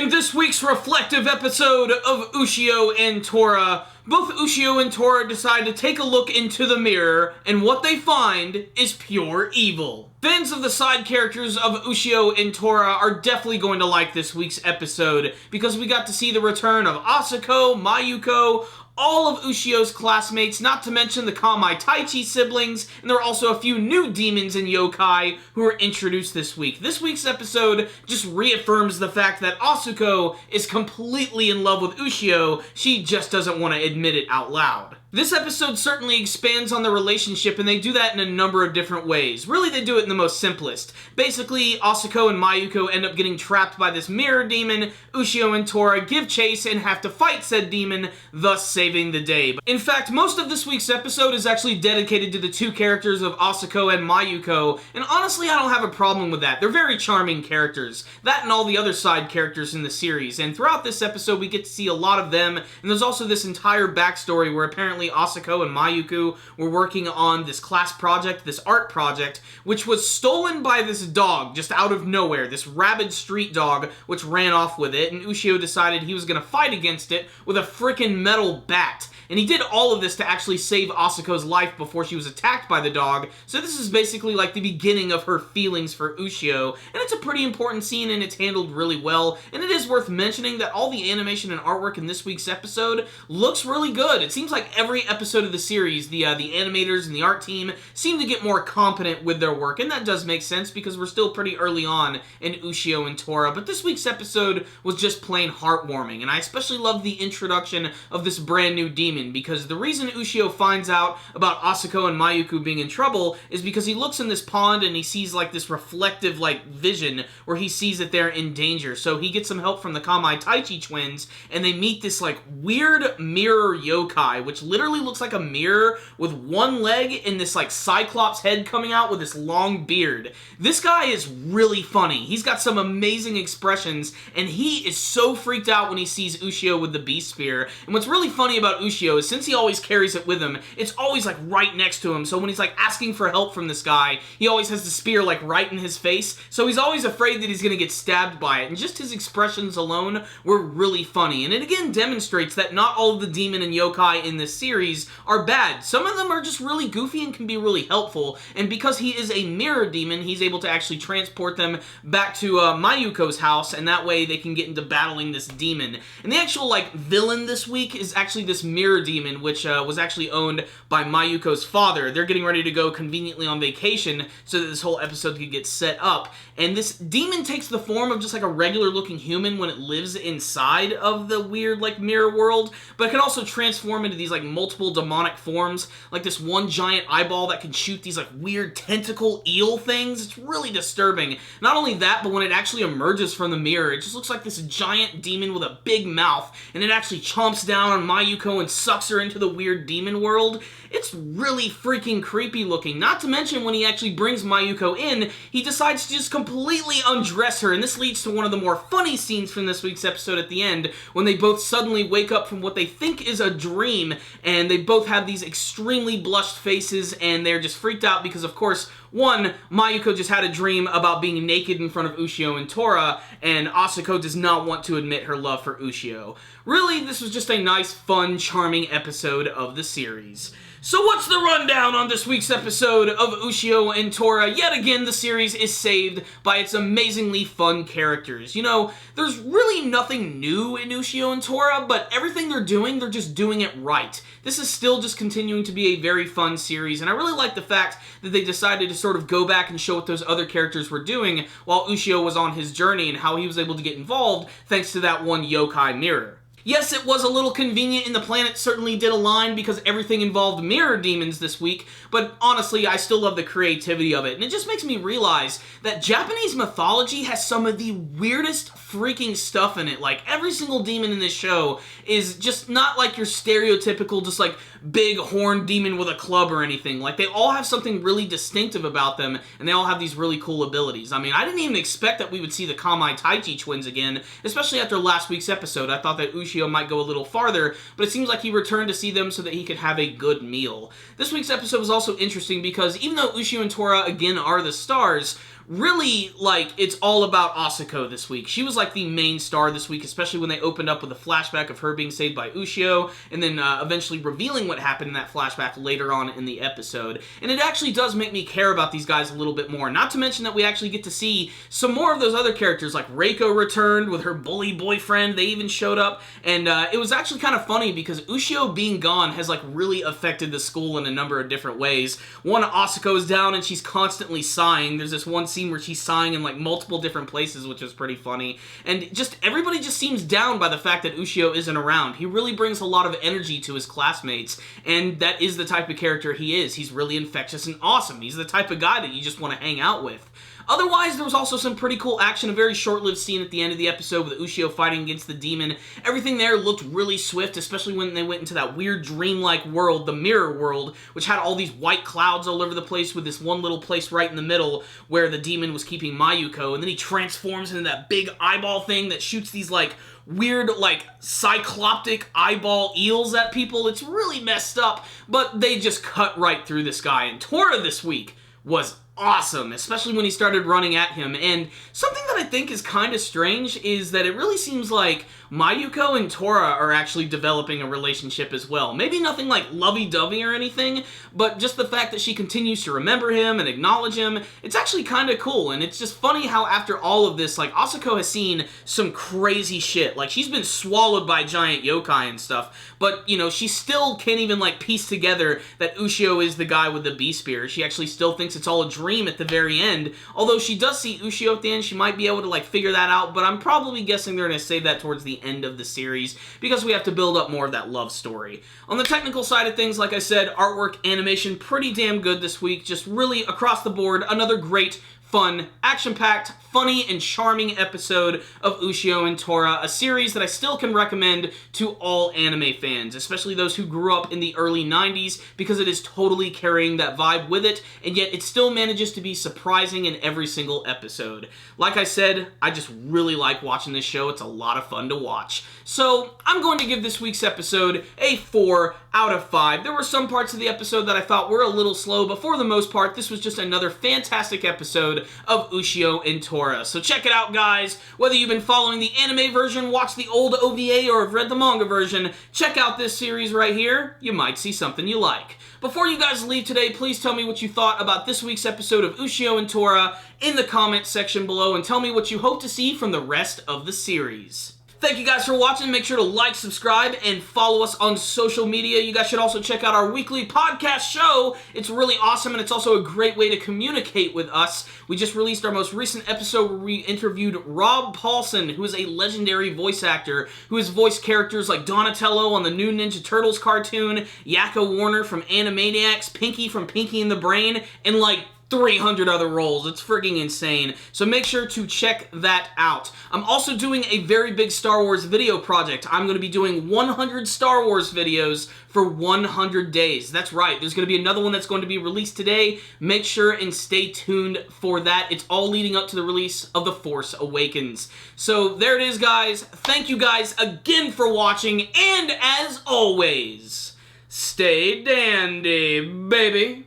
In this week's reflective episode of Ushio and Tora, both Ushio and Tora decide to take a look into the mirror, and what they find is pure evil. Fans of the side characters of Ushio and Tora are definitely going to like this week's episode, because we got to see the return of Asuko, Mayuko, all of Ushio's classmates, not to mention the Kamai Taichi siblings, and there are also a few new demons and yokai who were introduced this week. This week's episode just reaffirms the fact that Asuko is completely in love with Ushio, she just doesn't want to admit it out loud. This episode certainly expands on the relationship, and they do that in a number of different ways. Really, they do it in the most simplest. Basically, Asuko and Mayuko end up getting trapped by this mirror demon, Ushio and Tora give chase and have to fight said demon, thus saving the day. In fact, most of this week's episode is actually dedicated to the two characters of Asuko and Mayuko, and honestly, I don't have a problem with that. They're very charming characters. That and all the other side characters in the series, and throughout this episode, we get to see a lot of them, and there's also this entire backstory where apparently Asuko and Mayuko were working on this class project, this art project, which was stolen by this dog just out of nowhere, this rabid street dog, which ran off with it, and Ushio decided he was going to fight against it with a frickin' metal bat. And he did all of this to actually save Asuko's life before she was attacked by the dog, so this is basically like the beginning of her feelings for Ushio, and it's a pretty important scene and it's handled really well, and it is worth mentioning that all the animation and artwork in this week's episode looks really good. It seems like every episode of the series, the animators and the art team seem to get more competent with their work, and that does make sense because we're still pretty early on in Ushio and Tora, but this week's episode was just plain heartwarming, and I especially loved the introduction of this brand new demon, because the reason Ushio finds out about Asuko and Mayuko being in trouble is because he looks in this pond and he sees like this reflective like vision where he sees that they're in danger. So he gets some help from the Kamai Taichi twins, and they meet this like weird mirror yokai, which literally looks like a mirror with one leg and this like cyclops head coming out with this long beard. This guy is really funny. He's got some amazing expressions, and he is so freaked out when he sees Ushio with the beast spear. And what's really funny about Ushio is since he always carries it with him, it's always like right next to him, so when he's like asking for help from this guy, he always has the spear like right in his face, so he's always afraid that he's gonna get stabbed by it, and just his expressions alone were really funny, and it again demonstrates that not all of the demon and yokai in this series are bad. Some of them are just really goofy and can be really helpful, and because he is a mirror demon, he's able to actually transport them back to Mayuko's house, and that way they can get into battling this demon. And the actual like villain this week is actually this mirror demon, which was actually owned by Mayuko's father. They're getting ready to go conveniently on vacation so that this whole episode could get set up. And this demon takes the form of just like a regular looking human when it lives inside of the weird like mirror world, but it can also transform into these like multiple demonic forms, like this one giant eyeball that can shoot these like weird tentacle eel things. It's really disturbing. Not only that, but when it actually emerges from the mirror, it just looks like this giant demon with a big mouth, and it actually chomps down on Mayuko and sucks her into the weird demon world. It's really freaking creepy looking. Not to mention when he actually brings Mayuko in, he decides to just completely undress her, and this leads to one of the more funny scenes from this week's episode at the end, when they both suddenly wake up from what they think is a dream, and they both have these extremely blushed faces, and they're just freaked out because, of course, one, Mayuko just had a dream about being naked in front of Ushio and Tora, and Asuko does not want to admit her love for Ushio. Really, this was just a nice, fun, charming episode of the series. So what's the rundown on this week's episode of Ushio and Tora? Yet again, the series is saved by its amazingly fun characters. You know, there's really nothing new in Ushio and Tora, but everything they're just doing it right. This is still just continuing to be a very fun series, and I really like the fact that they decided to sort of go back and show what those other characters were doing while Ushio was on his journey and how he was able to get involved thanks to that one yokai mirror. Yes, it was a little convenient, and the planet certainly did align because everything involved mirror demons this week, but honestly, I still love the creativity of it, and it just makes me realize that Japanese mythology has some of the weirdest freaking stuff in it. Like, every single demon in this show is just not like your stereotypical, just like, big horned demon with a club or anything. Like, they all have something really distinctive about them, and they all have these really cool abilities. I mean, I didn't even expect that we would see the Kamai Taichi twins again, especially after last week's episode. I thought that Ushio might go a little farther, but it seems like he returned to see them so that he could have a good meal. This week's episode was also interesting because even though Ushio and Tora again are the stars, really, like, it's all about Asuko this week. She was, like, the main star this week, especially when they opened up with a flashback of her being saved by Ushio, and then eventually revealing what happened in that flashback later on in the episode. And it actually does make me care about these guys a little bit more. Not to mention that we actually get to see some more of those other characters, like Reiko returned with her bully boyfriend. They even showed up, and it was actually kind of funny because Ushio being gone has, like, really affected the school in a number of different ways. One, Asuko's down, and she's constantly sighing. There's this one scene where she's sighing in, like, multiple different places, which is pretty funny. And just, everybody just seems down by the fact that Ushio isn't around. He really brings a lot of energy to his classmates, and that is the type of character he is. He's really infectious and awesome. He's the type of guy that you just want to hang out with. Otherwise, there was also some pretty cool action, a very short-lived scene at the end of the episode with Ushio fighting against the demon. Everything there looked really swift, especially when they went into that weird dreamlike world, the mirror world, which had all these white clouds all over the place with this one little place right in the middle where the demon was keeping Mayuko, and then he transforms into that big eyeball thing that shoots these, like, weird, like, cycloptic eyeball eels at people. It's really messed up, but they just cut right through this guy. And Tora this week was awesome, especially when he started running at him. And something that I think is kind of strange is that it really seems like Mayuko and Tora are actually developing a relationship as well. Maybe nothing like lovey-dovey or anything, but just the fact that she continues to remember him and acknowledge him, it's actually kind of cool. And it's just funny how after all of this, like, Asuko has seen some crazy shit. Like, she's been swallowed by giant yokai and stuff, but, you know, she still can't even, like, piece together that Ushio is the guy with the bee spear. She actually still thinks it's all a dream at the very end. Although she does see Ushio at the end, she might be able to, like, figure that out, but I'm probably guessing they're going to save that towards the end of the series because we have to build up more of that love story. On the technical side of things, like I said, artwork, animation, pretty damn good this week. Just really across the board, another great, fun, action-packed, funny, and charming episode of Ushio and Tora, a series that I still can recommend to all anime fans, especially those who grew up in the early 90s, because it is totally carrying that vibe with it, and yet it still manages to be surprising in every single episode. Like I said, I just really like watching this show. It's a lot of fun to watch. So, I'm going to give this week's episode a 4 out of 5. There were some parts of the episode that I thought were a little slow, but for the most part, this was just another fantastic episode of Ushio and Tora. So check it out, guys. Whether you've been following the anime version, watched the old OVA, or have read the manga version, check out this series right here. You might see something you like. Before you guys leave today, please tell me what you thought about this week's episode of Ushio and Tora in the comments section below, and tell me what you hope to see from the rest of the series. Thank you guys for watching. Make sure to like, subscribe, and follow us on social media. You guys should also check out our weekly podcast show. It's really awesome, and it's also a great way to communicate with us. We just released our most recent episode where we interviewed Rob Paulson, who is a legendary voice actor, who has voiced characters like Donatello on the new Ninja Turtles cartoon, Yakko Warner from Animaniacs, Pinky from Pinky and the Brain, and like 300 other roles. It's frigging insane. So make sure to check that out. I'm also doing a very big Star Wars video project. I'm going to be doing 100 Star Wars videos for 100 days. That's right. There's going to be another one that's going to be released today. Make sure and stay tuned for that. It's all leading up to the release of The Force Awakens. So there it is, guys. Thank you guys again for watching, and as always, stay dandy, baby.